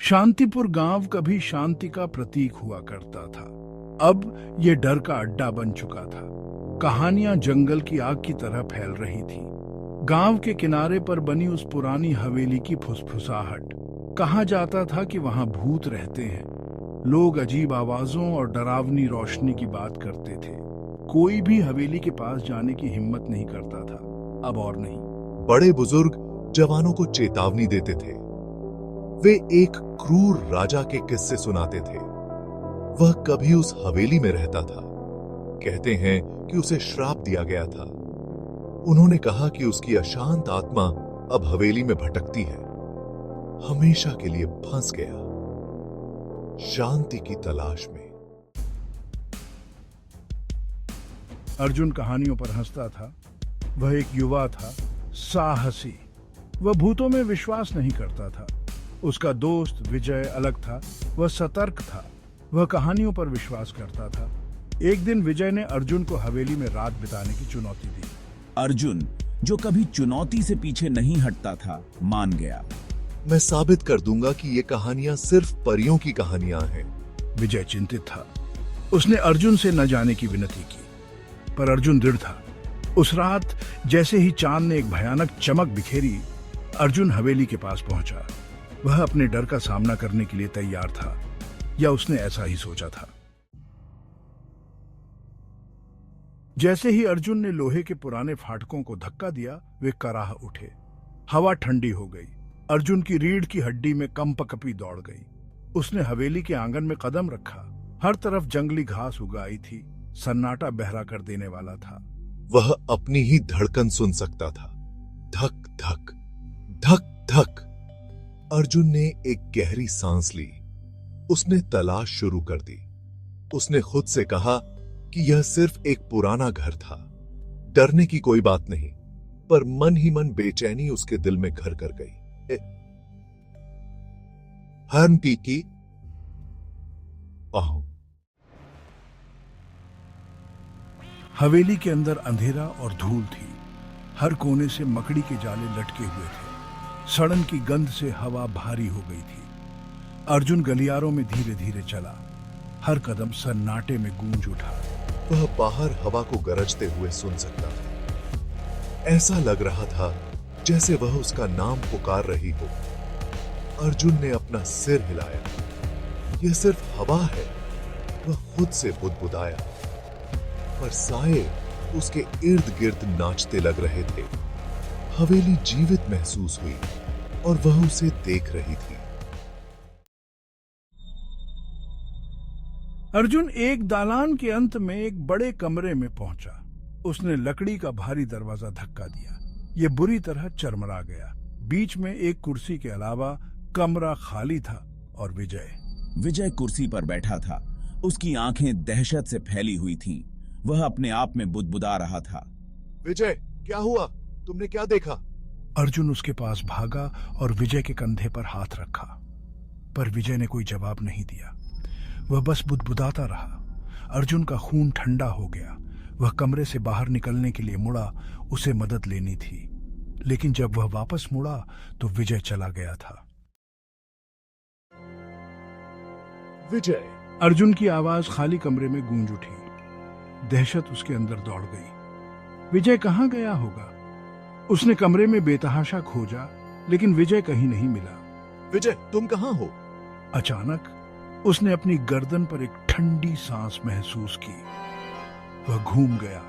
शांतिपुर गांव कभी शांति का प्रतीक हुआ करता था। अब ये डर का अड्डा बन चुका था। कहानियां जंगल की आग की तरह फैल रही थी। गांव के किनारे पर बनी उस पुरानी हवेली की फुसफुसाहट। कहा जाता था कि वहां भूत रहते हैं। लोग अजीब आवाजों और डरावनी रोशनी की बात करते थे। कोई भी हवेली के पास जाने की हिम्मत नहीं करता था। अब और नहीं। बड़े बुजुर्ग जवानों को चेतावनी देते थे। वे एक क्रूर राजा के किस्से सुनाते थे। वह कभी उस हवेली में रहता था। कहते हैं कि उसे श्राप दिया गया था। उन्होंने कहा कि उसकी अशांत आत्मा अब हवेली में भटकती है, हमेशा के लिए फंस गया शांति की तलाश में। अर्जुन कहानियों पर हंसता था। वह एक युवा था, साहसी। वह भूतों में विश्वास नहीं करता था। उसका दोस्त विजय अलग था। वह सतर्क था। वह कहानियों पर विश्वास करता था। एक दिन विजय ने अर्जुन को हवेली में रात बिताने की चुनौती दी। अर्जुन, जो कभी चुनौती से पीछे नहीं हटता था, मान गया। मैं साबित कर दूंगा कि ये कहानियां सिर्फ परियों की कहानियां हैं। विजय चिंतित था। उसने अर्जुन से न जाने की विनती की, पर अर्जुन दृढ़ था। उस रात जैसे ही चांद ने एक भयानक चमक बिखेरी, अर्जुन हवेली के पास पहुंचा। वह अपने डर का सामना करने के लिए तैयार था, या उसने ऐसा ही सोचा था। जैसे ही अर्जुन ने लोहे के पुराने फाटकों को धक्का दिया, वे कराह उठे। हवा ठंडी हो गई। अर्जुन की रीढ़ की हड्डी में कंपकपी दौड़ गई। उसने हवेली के आंगन में कदम रखा। हर तरफ जंगली घास उगाई थी। सन्नाटा बहरा कर देने वाला था। वह अपनी ही धड़कन सुन सकता था। धक धक धक धक। अर्जुन ने एक गहरी सांस ली। उसने तलाश शुरू कर दी। उसने खुद से कहा कि यह सिर्फ एक पुराना घर था। डरने की कोई बात नहीं। पर मन ही मन बेचैनी उसके दिल में घर कर गई। हर्न टीकी आओ। हवेली के अंदर अंधेरा और धूल थी। हर कोने से मकड़ी के जाले लटके हुए थे। सड़न की गंध से हवा भारी हो गई थी। अर्जुन गलियारों में धीरे धीरे चला। हर कदम सन्नाटे में गूंज उठा। वह बाहर हवा को गरजते हुए सुन सकता था। ऐसा लग रहा था जैसे वह उसका नाम पुकार रही हो। अर्जुन ने अपना सिर हिलाया। यह सिर्फ हवा है। वह खुद से बुदबुदाया, पर साए उसके इर्द गिर्द नाचते लग रहे थे। हवेली जीवित महसूस हुई और वह उसे देख रही थी। अर्जुन एक दालान के अंत में एक बड़े कमरे में पहुंचा। उसने लकड़ी का भारी दरवाजा धक्का दिया। यह बुरी तरह चरमरा गया। बीच में एक कुर्सी के अलावा कमरा खाली था और विजय कुर्सी पर बैठा था। उसकी आंखें दहशत से फैली हुई थीं। वह अपने आप में बुदबुदा रहा था। विजय, क्या हुआ? तुमने क्या देखा? अर्जुन उसके पास भागा और विजय के कंधे पर हाथ रखा, पर विजय ने कोई जवाब नहीं दिया। वह बस बुदबुदाता रहा। अर्जुन का खून ठंडा हो गया। वह कमरे से बाहर निकलने के लिए मुड़ा। उसे मदद लेनी थी, लेकिन जब वह वापस मुड़ा तो विजय चला गया था। विजय! अर्जुन की आवाज खाली कमरे में गूंज उठी। दहशत उसके अंदर दौड़ गई। विजय कहां गया होगा? उसने कमरे में बेतहाशा खोजा, लेकिन विजय कहीं नहीं मिला। विजय, तुम कहां हो? अचानक उसने अपनी गर्दन पर एक ठंडी सांस महसूस की। वह घूम गया।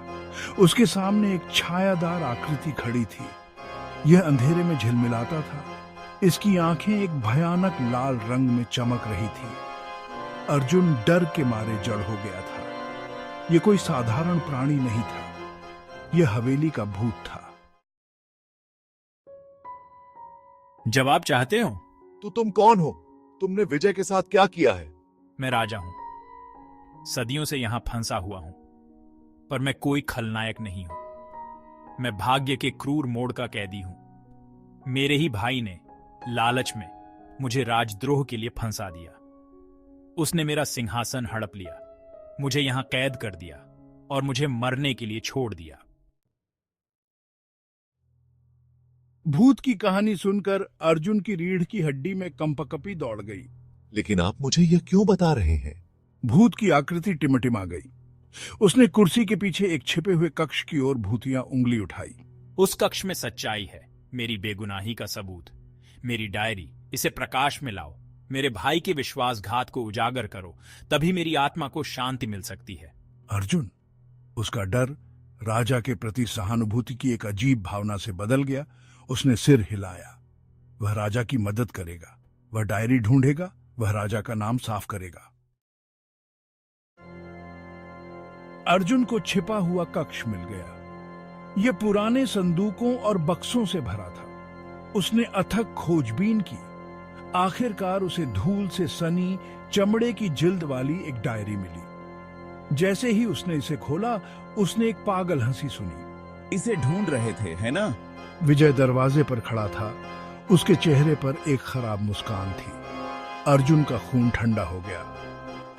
उसके सामने एक छायादार आकृति खड़ी थी। यह अंधेरे में झिलमिलाता था। इसकी आंखें एक भयानक लाल रंग में चमक रही थी। अर्जुन डर के मारे जड़ हो गया था। यह कोई साधारण प्राणी नहीं था। यह हवेली का भूत था। जवाब चाहते हो? तो तुम कौन हो? तुमने विजय के साथ क्या किया है? मैं राजा हूं। सदियों से यहां फंसा हुआ हूं, पर मैं कोई खलनायक नहीं हूं। मैं भाग्य के क्रूर मोड़ का कैदी हूं। मेरे ही भाई ने लालच में मुझे राजद्रोह के लिए फंसा दिया। उसने मेरा सिंहासन हड़प लिया, मुझे यहां कैद कर दिया और मुझे मरने के लिए छोड़ दिया। भूत की कहानी सुनकर अर्जुन की रीढ़ की हड्डी में कंपकपी दौड़ गई। लेकिन आप मुझे यह क्यों बता रहे हैं? भूत की आकृति टिमटिमा गई। उसने कुर्सी के पीछे एक छिपे हुए कक्ष की ओर भूतिया उंगली उठाई। उस कक्ष में सच्चाई है, मेरी बेगुनाही का सबूत, मेरी डायरी, इसे प्रकाश में लाओ, मेरे भाई के विश्वासघात को उजागर करो, तभी मेरी आत्मा को शांति मिल सकती है। अर्जुन, उसका डर राजा के प्रति सहानुभूति की एक अजीब भावना से बदल गया। उसने सिर हिलाया। वह राजा की मदद करेगा, वह डायरी ढूंढेगा, वह राजा का नाम साफ करेगा। अर्जुन को छिपा हुआ कक्ष मिल गया। यह पुराने संदूकों और बक्सों से भरा था। उसने अथक खोजबीन की। आखिरकार उसे धूल से सनी चमड़े की जिल्द वाली एक डायरी मिली। जैसे ही उसने इसे खोला, उसने एक पागल हंसी सुनी। इसे ढूंढ रहे थे, है ना? विजय दरवाजे पर खड़ा था। उसके चेहरे पर एक खराब मुस्कान थी। अर्जुन का खून ठंडा हो गया।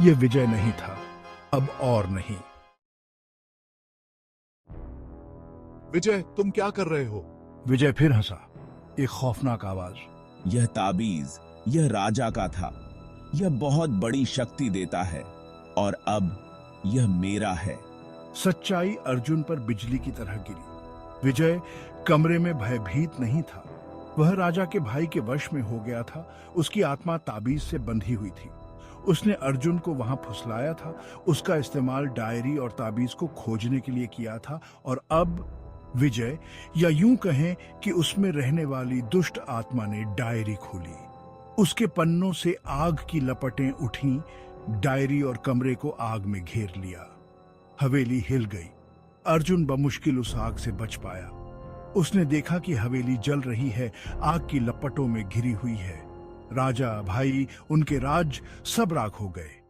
यह विजय नहीं था, अब और नहीं। विजय, तुम क्या कर रहे हो? विजय फिर हंसा, एक खौफनाक आवाज। यह ताबीज, यह राजा का था। यह बहुत बड़ी शक्ति देता है और अब यह मेरा है। सच्चाई अर्जुन पर बिजली की तरह गिरी। विजय कमरे में भयभीत नहीं था। वह राजा के भाई के वश में हो गया था। उसकी आत्मा ताबीज से बंधी हुई थी। उसने अर्जुन को वहां फुसलाया था। उसका इस्तेमाल डायरी और ताबीज को खोजने के लिए किया था। और अब विजय, या यूं कहें कि उसमें रहने वाली दुष्ट आत्मा ने डायरी खोली। उसके पन्नों से आग की लपटें उठी। डायरी और कमरे को आग में घेर लिया। हवेली हिल गई। अर्जुन बमुश्किल उस आग से बच पाया। उसने देखा कि हवेली जल रही है, आग की लपटों में घिरी हुई है। राजा, भाई, उनके राज सब राख हो गए।